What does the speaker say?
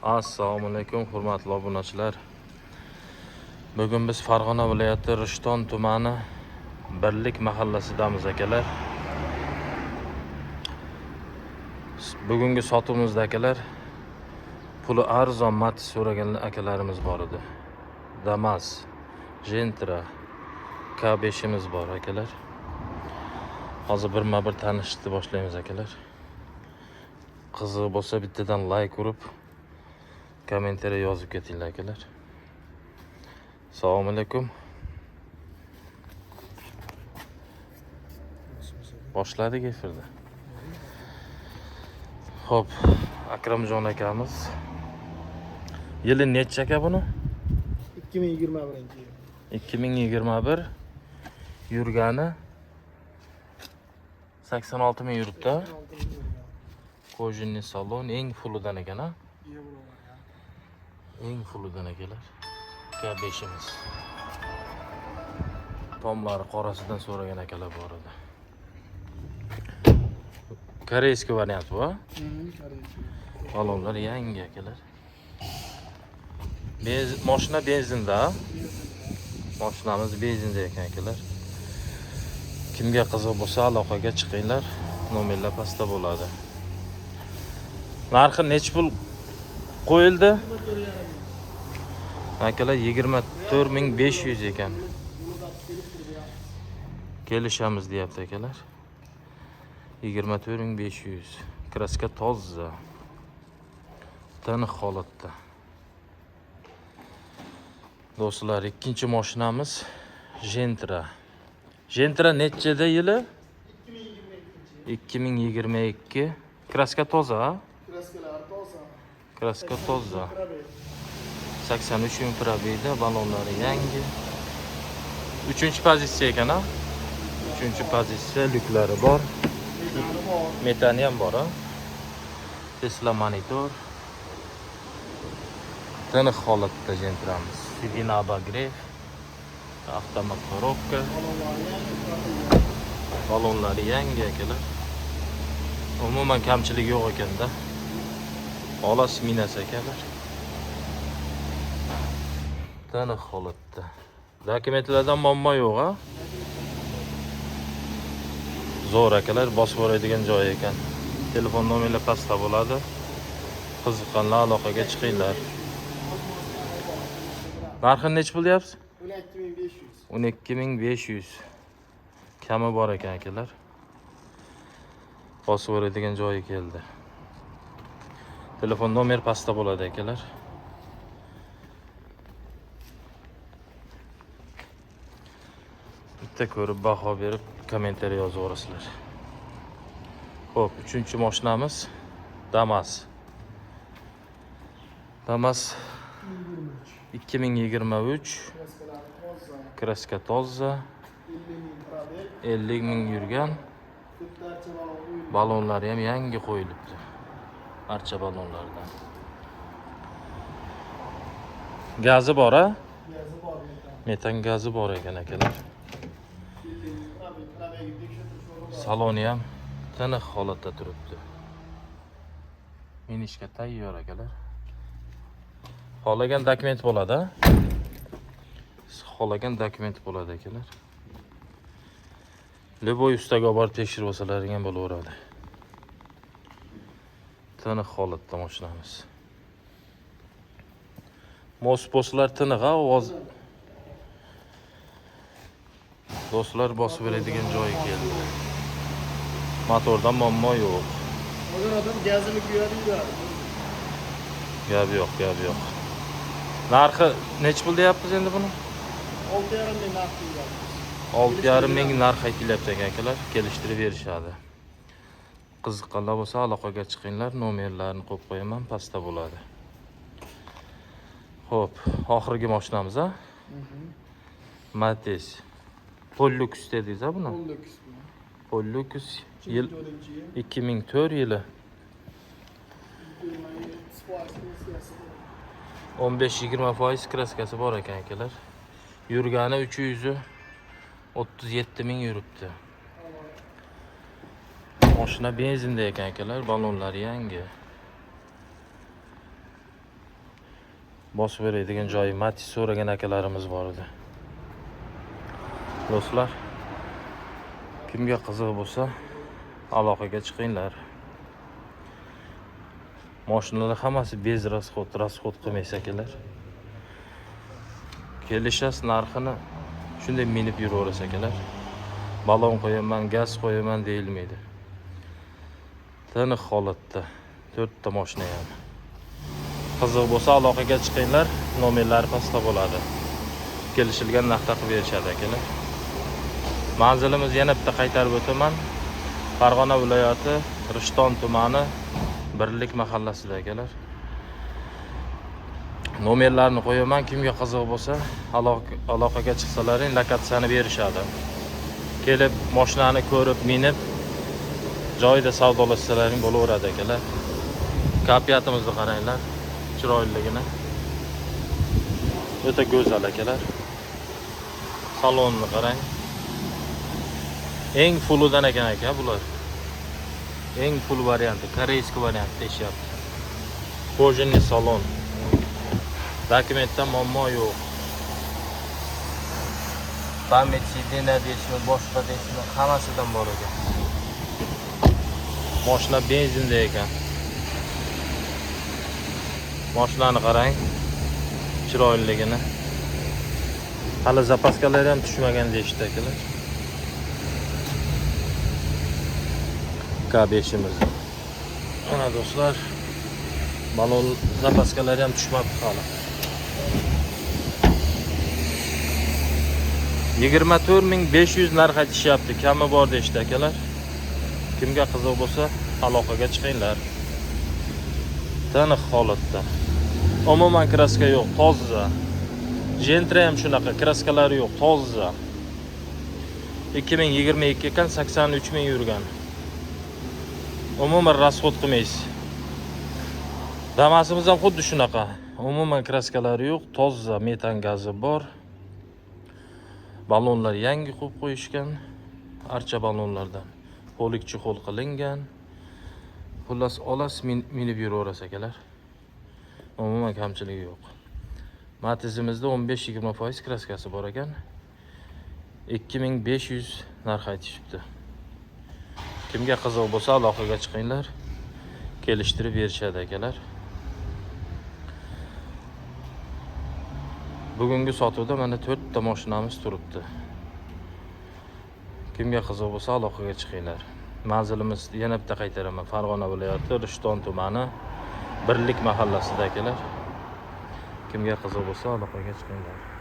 Assalomu alaykum hurmatli obunachilar. Bugun biz Farg'ona viloyati Rishton tumani Birlik mahallasidamiz akalar. Bugungi sotuvimizda akalar puli arzon Matiz so'ragan akalarimiz bor edi. Damas, Gentra, K5imiz bor akalar. Hozir birma-bir tanishishni boshlaymiz akalar. Qiziq bo'lsa bittadan like urib, kommentariy yozib ketinglar akalar. Assalomu alaykum. Boshladik efirda. Xo'p, Akramjon akamiz. Yili necha aka buni? 2021-yil. 2021 yurgani 86 ming yuribdi. Kojinli salon eng fulidan ekan ha. Eng fulidan akalar. K5imiz. Tomlari qorasidan so'ragan akalar bor edi. Koreyskiy variant bu. Balonlar yangi akalar. Mashina benzinda. Mashinamiz benzinda ekan akalar. Kimga qiziq bo'lsa aloqaga chiqinglar. Nomerlar pastda bo'ladi. Narxi necha pul qo'yildi? Akalar 24500 ekan. Kelishamiz deyapti akalar. 24500. Kraska toza. Tiniq holatda. Do'stlar, ikkinchi mashinamiz Gentra. Gentra nechida yili? 2022. Kraska toza, ha? Kraskalar toza. Kraska toza. 83 ming probeyda, balonlari yangi. 3-pozitsiya ekan, ha? 3-pozitsiya, lyuklari bor. Metani ham bor, ha? Tesla monitor. Tiniq holatda Gentramiz. Sidina Abagrev. Avtomat korobka. Balonlari yangi akalar. Umuman kamchilik yo'q ekanda. Xolos minas akalar. Tiniq holatda. Dokumentlardan muammo yo'q, ha? Zo'r akalar, bosib boradigan joy ekan. Telefon nomerlar pastda bo'ladi. Qiziqqanlar aloqaga chiqinglar. Narxi necha pul deyapsiz? 12500. 12500. Kami bor ekan akalar. Bosib boradigan joyi keldi. Telefon nomer pastda bo'ladi akalar. Bitta ko'rib baho berib kommentariy yozaverasizlar. Xo'p, 3-mashinamiz Damas. Damas 2023. Kraska toza. 50 ming yurgan. Balonlari ham yangi qo'yilibdi. Barcha balonlardan. Gazi bor, ha? Gazi bor. Metan gazi bor ekan akalar. Saloni ham tiniq holatda turibdi. Minishga tayyor akalar. Xohlagan dokument bo'ladi, ha? Xohlagan dokument bo'ladi akalar. Leboy ustaga borib tekshirib olsalaring ham bo'laveradi. Tiniq holatda mashinamiz. Mos-poslar tiniq, ha, ovoz. Do'stlar, bosib beradigan joyi keldi. Motordan muammo yo'q. Hozir odam gazini kuyadi. Gap yo'q. Narxi necha pul deyapsiz endi buni? 6,5 ming narx deyapmiz. 6,5 ming narx aytilyapti akalar, kelishtirib berishadi. Qiziqqanlar bo'lsa aloqaga chiqinglar, nomerlarini qo'yib qo'yaman, pastda bo'ladi. Xo'p, oxirgi mashinamiz, ha? Matiz. Pollux dedingiz, ha buni? Pollux yil 2004 yili. 15-20% kraskasi bor ekan akalar. Yurgani 337 ming yuribdi. Mashina benzinda ekan akalar, balonlari yangi. bosib beradigan joyi Matiz so'ragan akalarimiz bor edi. Do'stlar, kimga qiziq bo'lsa, aloqaga chiqinglar. Mashinalar hammasi bez rasxod qilmaysiz akalar. Kelishasiz narxini shunday minib yuraverasiz akalar. Balon qo'yaman, gaz qo'yaman deyilmaydi. Tiniq holatda 4 ta mashina ham. Qiziq bo'lsa aloqaga chiqinglar, nomerlari pastda bo'ladi. Kelishilgan narxda qilib berishadi akalar. Manzilimiz yana bitta qaytarib o'taman. Farg'ona viloyati Rishton tumani Birlik mahallasida akalar. Nomerlarni qo'yaman, kimga qiziq bo'lsa aloqaga chiqsalaring lokatsiyani berishadi. Kelib mashinani ko'rib, minib joyida savdolashsalaring bo'laveradi akalar. Kapiyatimizni qaranglar, chiroyliligini. O'ta go'zal akalar. Salonni qarang. Eng fulidan ekan aka bular. Eng full varianti, koreyskiy variant deyishyapti. Kojinli salon. Dokumentda muammo yo'q. Pamyat sidina deyishmi, boshqa deyishmi, hammasidan bor ekan. Mashina benzinda ekan. Mashinani qarang, chiroyliligini. Hali zapaskalar ham tushmagan deyishdi akalar. K5'imiz. Mana do'stlar, balon zapaskalar ham tushmabdi hali. 24500 narx aytishyapti, kami bor deyishdi akalar. Kimga qiziq bo'lsa, aloqaga chiqinglar. Tiniq holatda. Umuman kraska yo'q, toza. Gentra ham shunaqa, kraskalari yo'q, toza. 2022 ekan, 83 ming yurgan. Umuman rasxod qilmaysiz. Damasimiz ham xuddi shunaqa. Umuman kraskalari yo'q, toza, metan gazi bor. Balonlar yangi qo'yib qo'yishgan. Archa balonlardan polik chexol qilingan. Xullas olas minib yuraverasiz akalar. Umuman kamchiligi yo'q. Matizimizda 15-20% kraskasi bor ekan. 2500 narx aytishibdi. Kimga qiziq bo'lsa aloqaga chiqinglar. Kelishtirib berishadi akalar. Bugungi sotuvda mana 4 ta mashinamiz turibdi. Kimga qiziq bo'lsa aloqaga chiqinglar. Manzilimiz yana bitta qaytaraman. Farg'ona viloyati Rishton tumani Birlik mahallasida akalar. Kimga qiziq bo'lsa aloqaga chiqinglar.